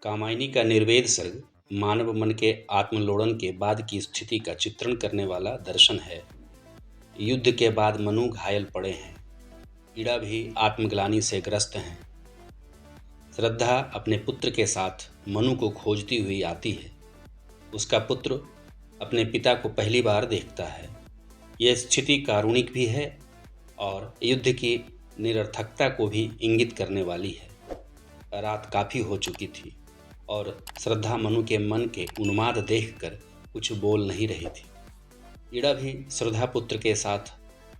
कामायनी का निर्वेद सर्ग मानव मन के आत्मलोड़न के बाद की स्थिति का चित्रण करने वाला दर्शन है। युद्ध के बाद मनु घायल पड़े हैं। इड़ा भी आत्मग्लानि से ग्रस्त हैं। श्रद्धा अपने पुत्र के साथ मनु को खोजती हुई आती है। उसका पुत्र अपने पिता को पहली बार देखता है। यह स्थिति कारुणिक भी है और युद्ध की निरर्थकता को भी इंगित करने वाली है। रात काफ़ी हो चुकी थी और श्रद्धा मनु के मन के उन्माद देखकर कुछ बोल नहीं रही थी। इड़ा भी श्रद्धा पुत्र के साथ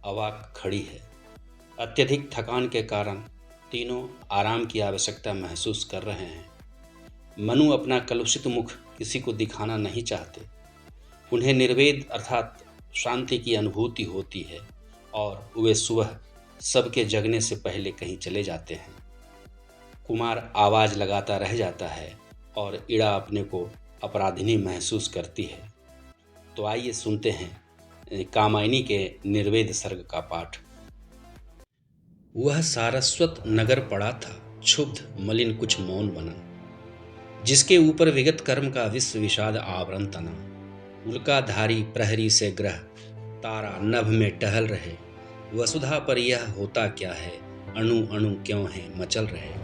अवाक खड़ी है। अत्यधिक थकान के कारण तीनों आराम की आवश्यकता महसूस कर रहे हैं। मनु अपना कलुषित मुख किसी को दिखाना नहीं चाहते। उन्हें निर्वेद अर्थात शांति की अनुभूति होती है और वे सुबह सबके जगने से पहले कहीं चले जाते हैं। कुमार आवाज़ लगाता रह जाता है और इड़ा अपने को अपराधिनी महसूस करती है। तो आइए सुनते हैं कामायनी के निर्वेद सर्ग का पाठ। वह सारस्वत नगर पड़ा था, क्षुब्ध मलिन कुछ मौन बना, जिसके ऊपर विगत कर्म का विश्व विषाद आवरण तना। उल्काधारी प्रहरी से ग्रह तारा नभ में टहल रहे, वसुधा पर यह होता क्या है, अणु अणु क्यों है मचल रहे।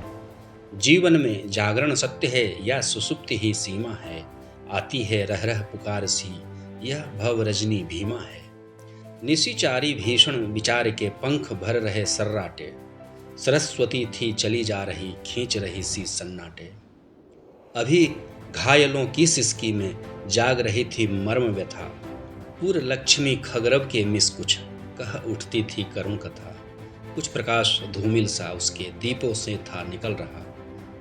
जीवन में जागरण सत्य है या सुसुप्ति ही सीमा है, आती है रह रह पुकार सी, यह भव रजनी भीमा है। निशिचारी भीषण विचार के पंख भर रहे सर्राटे, सरस्वती थी चली जा रही खींच रही सी सन्नाटे। अभी घायलों की सिसकी में जाग रही थी मर्म व्यथा, पूर्व लक्ष्मी खगरव के मिस कुछ कह उठती थी करुण कथा। कुछ प्रकाश धूमिल सा उसके दीपों से था निकल रहा,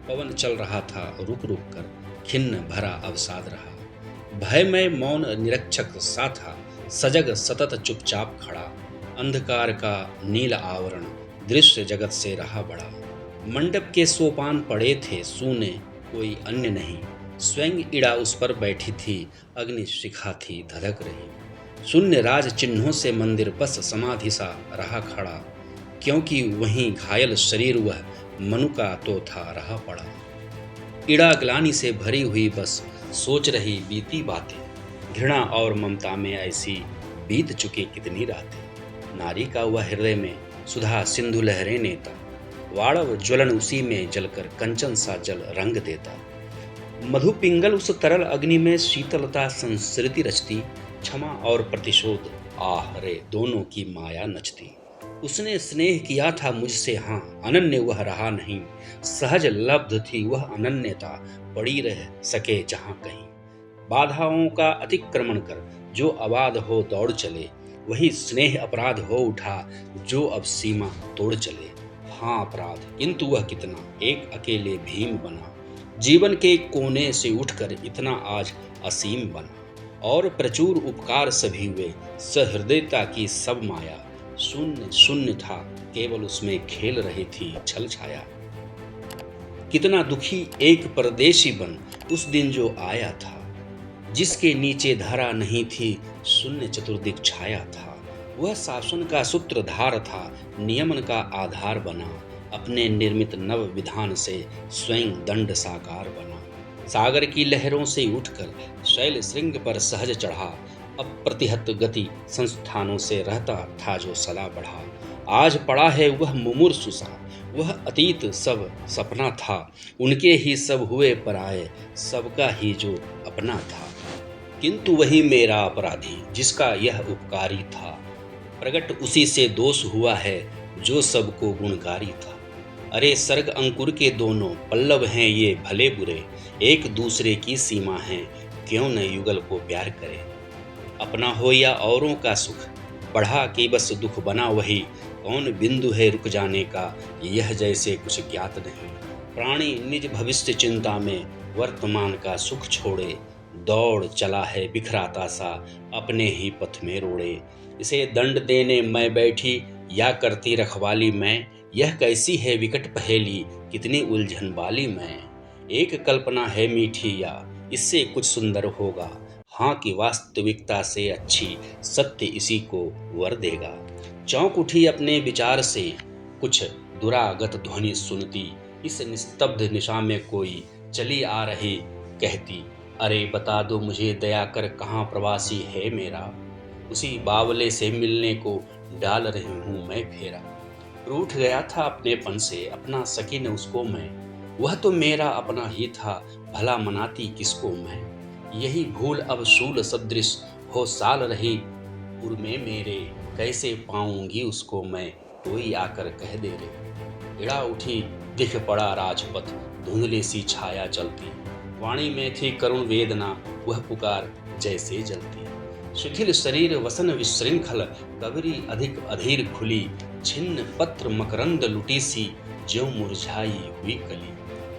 पवन चल रहा था रुक रुक कर, खिन्न भरा अवसाद रहा। भयमय मौन निरक्षक सा था, सजग सतत चुपचाप खड़ा, अंधकार का नील आवरण दृश्य जगत से रहा बड़ा। मंडप के सोपान पड़े थे सूने, कोई अन्य नहीं, स्वयं इड़ा उस पर बैठी थी, अग्नि शिखा थी धधक रही। शून्य राज चिन्हों से मंदिर बस समाधि सा रहा खड़ा, क्योंकि वहीं घायल शरीर वह मनु का तो था रहा पड़ा। इड़ा ग्लानि से भरी हुई बस सोच रही बीती बातें, घृणा और ममता में ऐसी बीत चुकी कितनी रातें। नारी का वह हृदय में सुधा सिंधु लहरें नेता, वाड़व ज्वलन उसी में जलकर कंचन सा जल रंग देता। मधु पिंगल उस तरल अग्नि में शीतलता संस्कृति रचती, क्षमा और प्रतिशोध आह रे दोनों की माया नचती। उसने स्नेह किया था मुझसे हाँ, अनन्य वह रहा नहीं, सहज लब्ध थी वह अनन्यता, पड़ी रह सके जहाँ कहीं। बाधाओं का अतिक्रमण कर जो अबाध हो दौड़ चले, वही स्नेह अपराध हो उठा जो अब सीमा तोड़ चले। हाँ अपराध किंतु वह कितना, एक अकेले भीम बना, जीवन के कोने से उठकर इतना आज असीम बना। और प्रचुर उपकार सभी हुए, सहृदयता की सब माया, शून्य शून्य था केवल उसमें खेल रही थी छल छाया। कितना दुखी एक परदेशी बन उस दिन जो आया था, जिसके नीचे धारा नहीं थी शून्य चतुर्दिक छाया था। वह शासन का सूत्रधार था, नियमन का आधार बना, अपने निर्मित नव विधान से स्वयं दंड साकार बना। सागर की लहरों से उठकर शैल श्रृंग पर सहज चढ़ा, अप्रतिहत गति संस्थानों से रहता था जो सदा बढ़ा। आज पड़ा है वह मुमूर्षु सा, वह अतीत सब सपना था, उनके ही सब हुए पराए, सबका ही जो अपना था। किंतु वही मेरा अपराधी जिसका यह उपकारी था, प्रगट उसी से दोष हुआ है जो सबको गुणकारी था। अरे सर्ग अंकुर के दोनों पल्लव हैं ये भले बुरे, एक दूसरे की सीमा है, क्यों न युगल को प्यार करे। अपना हो या औरों का सुख, बढ़ा कि बस दुख बना वही, कौन बिंदु है रुक जाने का, यह जैसे कुछ ज्ञात नहीं। प्राणी निज भविष्य चिंता में वर्तमान का सुख छोड़े, दौड़ चला है बिखराता सा अपने ही पथ में रोड़े। इसे दंड देने मैं बैठी या करती रखवाली मैं, यह कैसी है विकट पहेली कितनी उलझन वाली मैं। एक कल्पना है मीठी या इससे कुछ सुंदर होगा, हाँ की वास्तविकता से अच्छी सत्य इसी को वर देगा। चौंक उठी अपने विचार से कुछ दुरागत ध्वनि सुनती, इस निस्तब्ध निशा में कोई चली आ रही कहती, अरे बता दो मुझे दया कर कहाँ प्रवासी है मेरा, उसी बावले से मिलने को डाल रही हूँ मैं फेरा। रूठ गया था अपनेपन से अपना सकी न उसको मैं, वह तो मेरा अपना ही था भला मनाती किसको मैं। यही भूल अब शूल सदृश हो साल रही उर में मेरे, कैसे पाऊंगी उसको मैं, कोई आकर कह दे रे। इड़ा उठी दिख पड़ा राजपथ, धुंधली सी छाया चलती, वाणी में थी करुण वेदना, वह पुकार जैसे जलती। शिथिल शरीर वसन विशृंखल, कबरी अधिक अधीर खुली, छिन्न पत्र मकरंद लुटी सी, ज्यों मुरझाई हुई कली।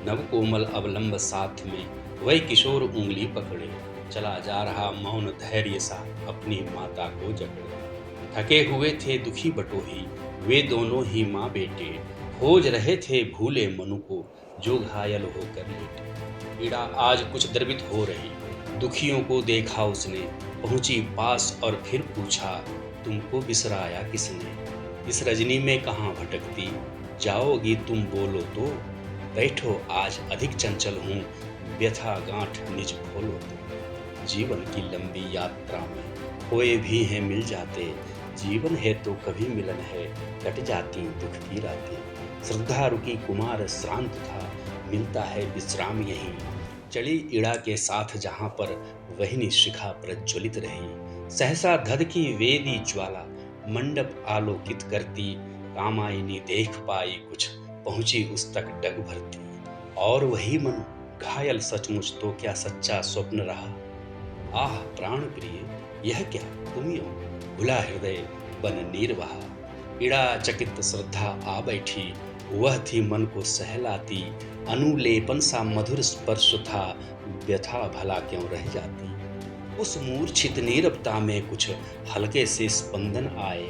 नव कोमल अवलंब साथ में, वही किशोर उंगली पकड़े, चला जा रहा मौन धैर्य सा अपनी माता को जकड़े। थके हुए थे दुखी बटोही, वे दोनों ही माँ बेटे, खोज रहे थे भूले मनु को, जो घायल होकर लेटे। पीड़ा आज कुछ द्रवित हो रही, दुखियों को देखा उसने, पहुंची पास और फिर पूछा, तुमको बिसराया किसने। इस रजनी में कहाँ भटकती, जाओगी तुम बोलो तो, बैठो आज अधिक चंचल हूँ, व्यथा गांठ निज खोलो तो। जीवन की लंबी यात्रा में खोए भी हैं मिल जाते, जीवन है तो कभी मिलन है, कट जाती दुख की रातें। श्रद्धा रुकी कुमार श्रांत था, मिलता है विश्राम यहीं, चली इड़ा के साथ जहाँ पर वहिनी शिखा प्रज्वलित रही। सहसा धध की वेदी ज्वाला मंडप आलोकित करती, कामायनी देख पाई कुछ, पहुंची उस तक डग भरती। और वही मनु घायल सचमुच तो क्या सच्चा स्वप्न रहा। आह प्राण प्रिय यह क्या तुम यूं, भुला हृदय बन नीर बहा। इड़ा चकित श्रद्धा आ बैठी, वह थी मन को सहलाती, अनुलेपन सा मधुर स्पर्श था, व्यथा भला क्यों रह जाती। उस मूर्छित नीरवता में कुछ हल्के से स्पंदन आए,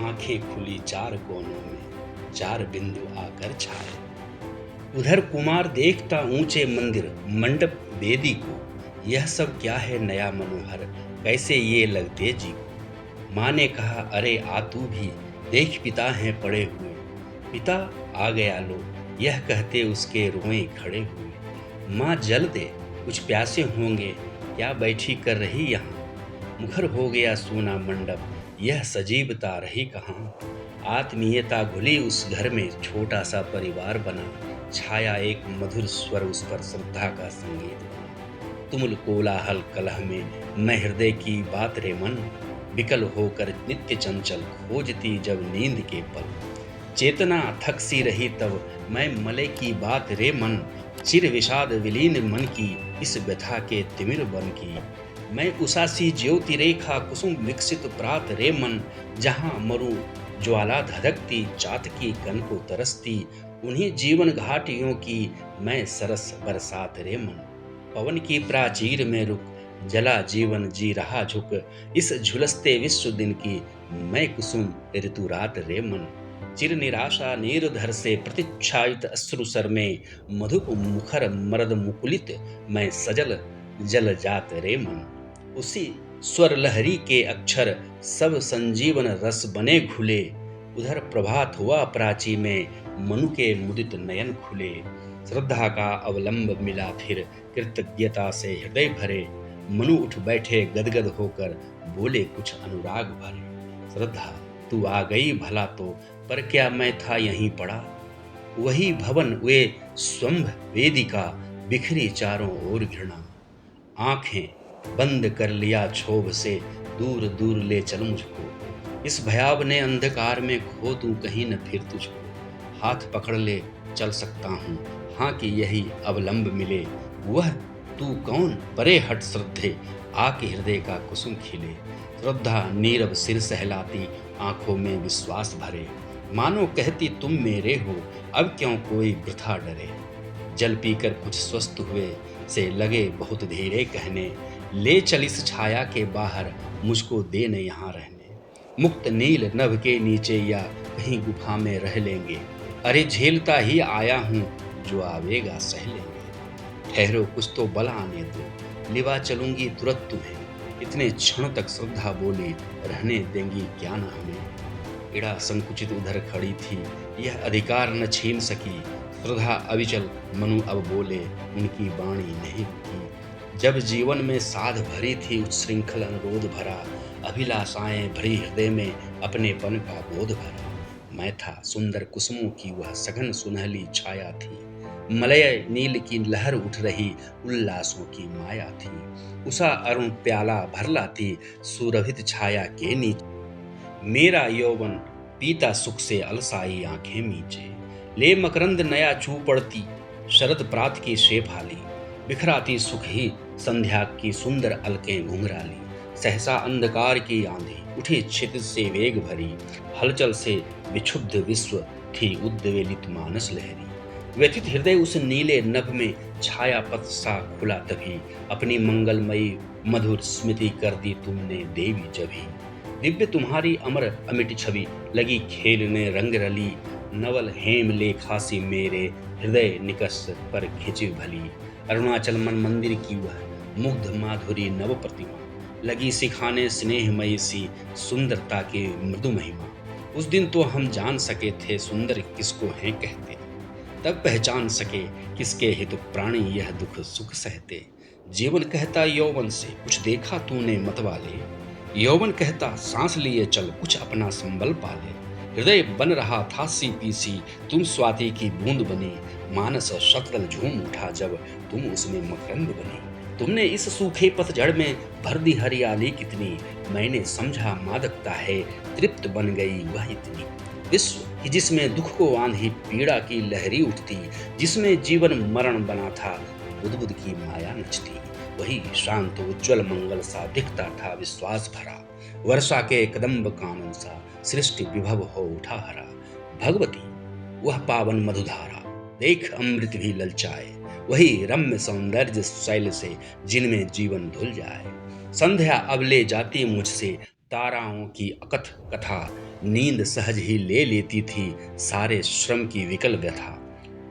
आंखें खुली चार कोनों में, चार बिंदु आकर छाए। उधर कुमार देखता ऊंचे मंदिर मंडप वेदी को, यह सब क्या है नया मनोहर, कैसे ये लगते जी को। माँ ने कहा, अरे आ तू भी देख पिता हैं पड़े हुए। पिता आ गया लो, यह कहते उसके रोए खड़े हुए। माँ जल दे कुछ प्यासे होंगे, क्या बैठी कर रही यहाँ। मुखर हो गया सूना मंडप, यह सजीवता रही कहाँ। आत्मीयता घुली उस घर में, छोटा सा परिवार बना, छाया एक मधुर स्वर उस पर श्रद्धा का संगीत बना। तुमुल कोलाहल कलह में मैं हृदय की बात रे मन, विकल होकर नित्य चंचल खोजती जब नींद के पल। चेतना थक सी रही तब मैं मले की बात रे मन, चिर विषाद विलीन मन की इस व्यथा के तिमिर बन की। मैं उसासी ज्योति रेखा कुसुम विकसित प्रात रे मन, जहाँ मरु ज्वाला धधकती चातकी कन को तरसती, उन्हीं जीवन घाटियों की मैं सरस बरसात रे मन। पवन की प्राचीर में रुक जला जीवन जी रहा झुक, इस झुलसते विश्व दिन की मैं कुसुम ऋतु रात रे मन। चिर निराशा निर्धर से प्रतीक्षायित अश्रुसर में, मधुप मुखर मरद मुकुलित मैं सजल जल जात रे मन। उसी स्वर लहरी के अक्षर सब संजीवन रस बने घुले, उधर प्रभात हुआ प्राची में मनु के मुदित नयन खुले। श्रद्धा का अवलंब मिला फिर कृतज्ञता से हृदय भरे, मनु उठ बैठे गदगद होकर बोले कुछ अनुराग भरे। श्रद्धा तू आ गई भला तो, पर क्या मैं था यहीं पड़ा। वही भवन वे स्वंभ वेदिका, बिखरी चारों ओर घृणा। आंखें बंद कर लिया क्षोभ से, दूर दूर ले चल मुझको, इस भयावने अंधकार में खो दूं कहीं न फिर तुझको। हाथ पकड़ ले चल सकता हूँ, हाँ कि यही अवलंब मिले। वह तू कौन परे हट श्रद्धे, आके हृदय का कुसुम खिले। श्रद्धा नीरव सिर सहलाती, आंखों में विश्वास भरे, मानो कहती तुम मेरे हो, अब क्यों कोई वृथा डरे। जल पीकर कुछ स्वस्थ हुए से लगे बहुत धीरे कहने, ले चल इस छाया के बाहर, मुझको दे न यहाँ रहने। मुक्त नील नभ के नीचे या कहीं गुफा में रह लेंगे, अरे झेलता ही आया हूँ, जो आवेगा सह लेंगे। ठहरो कुछ तो बल आने दो, लिवा चलूंगी तुरंत तुम्हें। इतने क्षण तक श्रद्धा बोली, रहने देंगी क्या न हमें। इड़ा संकुचित उधर खड़ी थी, यह अधिकार न छीन सकी, श्रद्धा अविचल मनु अब बोले, उनकी वाणी नहीं रुकी। जब जीवन में साध भरी थी उच्छृंखल अनुरोध भरा, अभिलाषाएं भरी हृदय में अपनेपन का बोध भरा। मैं था सुंदर कुसुमों की वह सघन सुनहली छाया थी, मलय नील की लहर उठ रही उल्लासों की माया थी। उषा अरुण प्याला भर लाती सुरभित छाया के नीचे, मेरा यौवन पीता सुख से अलसाई आंखें मीचे। ले मकरंद नया चू पड़ती शरद प्रात की शेफाली, बिखराती सुख ही संध्या की सुंदर अलकें घुंघराली। सहसा अंधकार की आंधी उठी क्षितिज से वेग भरी, हलचल से विक्षुब्ध विश्व थी उद्वेलित मानस लहरी। व्यथित हृदय उस नीले नभ में छाया पथ सा खुला तभी, अपनी मंगलमयी मधुर स्मृति कर दी तुमने देवी जभी। दिव्य तुम्हारी अमर अमिट छवि लगी खेलने रंग रली, नवल हेम लेखा सी मेरे हृदय निकष पर खिंची भली। अरुणाचल मन मंदिर की वह मुग्ध माधुरी नव प्रतिमा, लगी सिखाने स्नेहमयी सी सुंदरता की मृदु महिमा। उस दिन तो हम जान सके थे सुंदर किसको हैं कहते, तब पहचान सके किसके हित प्राणी यह दुख सुख सहते। जीवन कहता यौवन से कुछ देखा तूने मतवाले, यौवन कहता सांस लिए चल कुछ अपना संबल पाले। हृदय बन रहा था सी पीसी तुम स्वाति की बूंद बनी, मानस शतदल झूम उठा जब तुम उसमें मकरंद बनी। तुमने इस सूखे पतझड़ में भर दी हरियाली कितनी, मैंने समझा मादकता है तृप्त बन गई वह इतनी। विश्व कि जिसमें दुख को आंधी पीड़ा की लहरी उठती, जिसमें जीवन मरण बना था बुद्ध की माया नचती, वही शांत उज्ज्वल मंगल सा दिखता था विश्वास भरा। वर्षा के कदम्ब कानन सा सृष्टि विभव हो उठा हरा। भगवती वह पावन मधुधारा देख अमृत भी ललचाए, वही रम्य सौंदर्य शैल से जिनमें जीवन धुल जाए। संध्या अब ले जाती मुझसे ताराओं की अकथ कथा, नींद सहज ही ले लेती थी सारे श्रम की विकल व्यथा।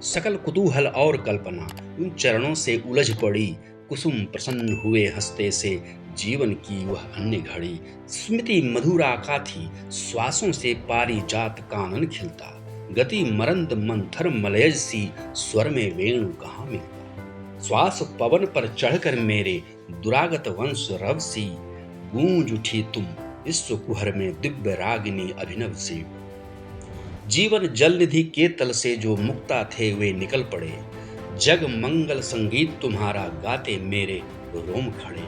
सकल कुतूहल और कल्पना उन चरणों से उलझ पड़ी, कुसुम प्रसन्न हुए हंसते से जीवन की वह अन्य घड़ी। स्मृति मधुराका थी श्वासों से पारिजात कानन खिलता, गति मरंद मंथर मलयज सी स्वर में वेणु कहाँ मिलता। श्वास पवन पर चढ़कर मेरे दुरागत वंश रव सी, गूंज उठी तुम विश्व कुहर में दिव्य रागिनी अभिनव सी। जीवन जल निधि के तल से जो मुक्ता थे वे निकल पड़े, जग मंगल संगीत तुम्हारा गाते मेरे रोम खड़े।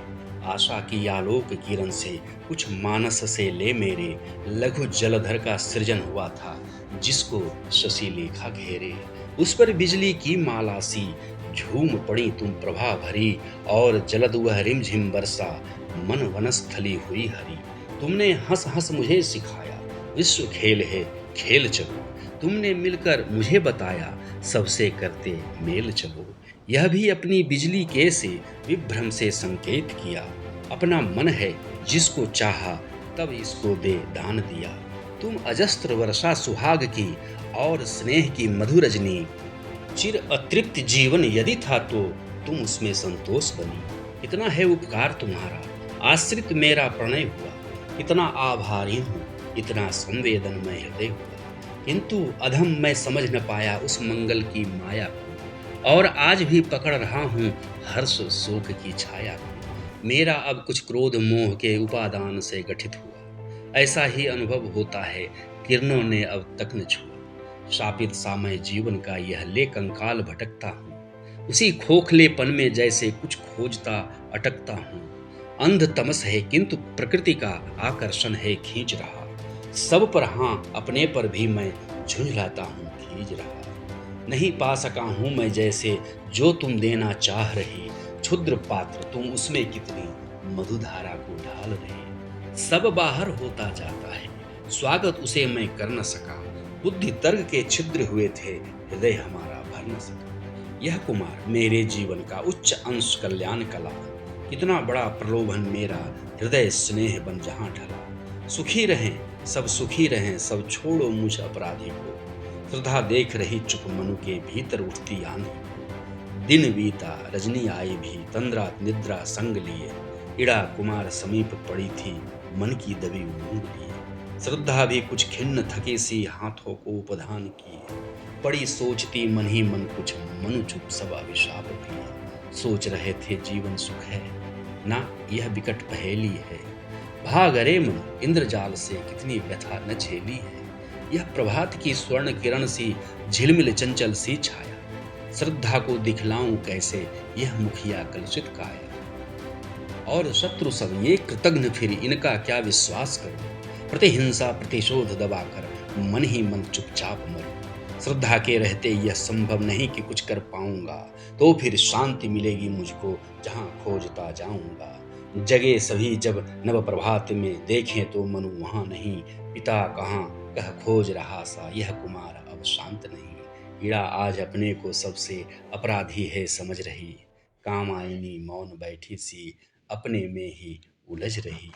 आशा की आलोक किरण से कुछ मानस से ले मेरे, लघु जलधर का सृजन हुआ था जिसको शशि लेखा घेरे। उस पर बिजली की माला सी झूम पड़ी तुम प्रभा भरी, और जलद वह रिमझिम बरसा मन वनस्थली हुई हरी। तुमने हंस हंस मुझे सिखाया विश्व खेल है खेल चलो, तुमने मिलकर मुझे बताया सबसे करते मेल चलो। यह भी अपनी बिजली के से विभ्रम से संकेत किया, अपना मन है जिसको चाहा तब इसको दे दान दिया। तुम अजस्त्र वर्षा सुहाग की और स्नेह की मधुर रजनी, चिर अतृप्त जीवन यदि था तो तुम उसमें संतोष बनी। इतना है उपकार तुम्हारा आश्रित मेरा प्रणय हुआ, इतना आभारी हूँ इतना संवेदनमय हृदय हुआ। किंतु अधम मैं समझ न पाया उस मंगल की माया को, और आज भी पकड़ रहा हूँ हर्ष शोक की छाया को। मेरा अब कुछ क्रोध मोह के उपादान से गठित हुआ, ऐसा ही अनुभव होता है किरणों ने अब तक न छुआ। शापित सामय जीवन का यह ले कंकाल भटकता हूँ, उसी खोखलेपन में जैसे कुछ खोजता अटकता हूँ। अंध तमस है किंतु प्रकृति का आकर्षण है खींच रहा, सब पर हाँ अपने पर भी मैं झुंझलाता हूँ खींच रहा। नहीं पा सका हूँ मैं जैसे जो तुम देना चाह रही, क्षुद्र पात्र तुम उसमें कितनी मधुधारा को ढाल रही। सब बाहर होता जाता है स्वागत उसे मैं कर न सका, बुद्धि तर्क के छिद्र हुए थे हृदय हमारा भर न सका। यह कुमार मेरे जीवन का उच्च अंश कल्याण कला, कितना बड़ा प्रलोभन मेरा हृदय स्नेह बन जहाँ ढला। सुखी रहें सब छोड़ो मुझ अपराधी को, श्रद्धा देख रही चुप मनु के भीतर उठती आंधी। दिन बीता रजनी आई भी तंद्रा निद्रा संग लिए, इड़ा कुमार समीप पड़ी थी मन की दबी ऊँग लिए। श्रद्धा भी कुछ खिन्न थकी सी हाथों को उपधान किए, पड़ी सोचती मन ही मन कुछ, मनु चुप सब अभिशाप किए। सोच रहे थे जीवन सुख है, ना यह विकट पहेली है। भाग अरे मन इंद्रजाल से कितनी व्यथा न झेली है। यह प्रभात की स्वर्ण किरण सी झिलमिल चंचल सी छाया। श्रद्धा को दिखलाऊं कैसे यह मुखिया कलुषित काया। और शत्रु सब ये कृतघ्न फिर इनका क्या विश्वास करूं। प्रतिहिंसा प्रतिशोध दबाकर मन ही मन चुपचाप मरूं। श्रद्धा के रहते यह संभव नहीं कि कुछ कर पाऊंगा, तो फिर शांति मिलेगी मुझको जहां खोजता जाऊंगा। जगे सभी जब नव प्रभात में देखें तो मनु वहां नहीं। पिता कहाँ कह खोज रहा सा यह कुमार अब शांत नहीं। पीड़ा आज अपने को सबसे अपराधी है समझ रही। कामायनी मौन बैठी सी अपने में ही उलझ रही।